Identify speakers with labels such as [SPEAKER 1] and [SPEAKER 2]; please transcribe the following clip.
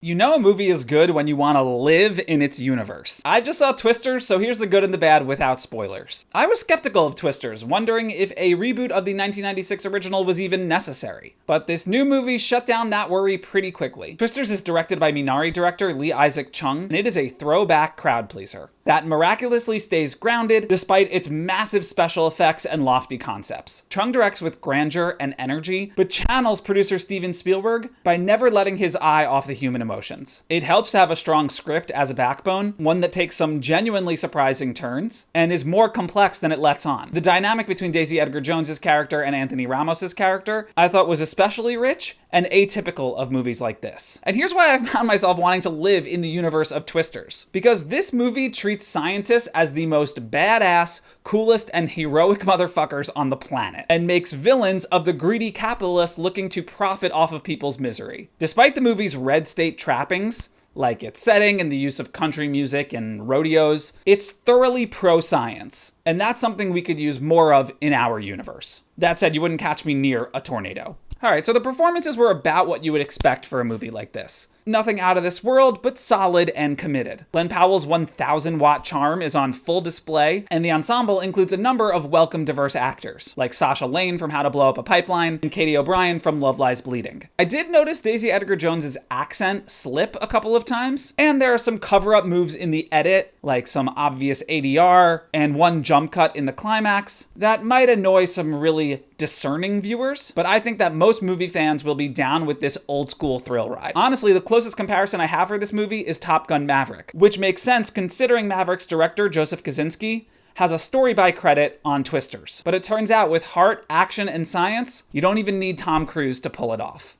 [SPEAKER 1] You know a movie is good when you want to live in its universe. I just saw Twisters, so here's the good and the bad without spoilers. I was skeptical of Twisters, wondering if a reboot of the 1996 original was even necessary. But this new movie shut down that worry pretty quickly. Twisters is directed by Minari director Lee Isaac Chung, and it is a throwback crowd pleaser that miraculously stays grounded despite its massive special effects and lofty concepts. Chung directs with grandeur and energy, but channels producer Steven Spielberg by never letting his eye off the human emotions. It helps to have a strong script as a backbone, one that takes some genuinely surprising turns, and is more complex than it lets on. The dynamic between Daisy Edgar Jones's character and Anthony Ramos's character I thought was especially rich and atypical of movies like this. And here's why I found myself wanting to live in the universe of Twisters. Because this movie treats scientists as the most badass, coolest, and heroic motherfuckers on the planet, and makes villains of the greedy capitalists looking to profit off of people's misery. Despite the movie's red state trappings, like its setting and the use of country music and rodeos, it's thoroughly pro-science. And that's something we could use more of in our universe. That said, you wouldn't catch me near a tornado. Alright, so the performances were about what you would expect for a movie like this. Nothing out of this world, but solid and committed. Glenn Powell's 1,000-watt charm is on full display, and the ensemble includes a number of welcome diverse actors, like Sasha Lane from How to Blow Up a Pipeline and Katie O'Brien from Love Lies Bleeding. I did notice Daisy Edgar Jones's accent slip a couple of times, and there are some cover-up moves in the edit, like some obvious ADR and one jump cut in the climax, that might annoy some really discerning viewers, but I think that most movie fans will be down with this old-school thrill ride. Honestly, the closest comparison I have for this movie is Top Gun Maverick, which makes sense considering Maverick's director, Joseph Kosinski, has a story by credit on Twisters. But it turns out with heart, action, and science, you don't even need Tom Cruise to pull it off.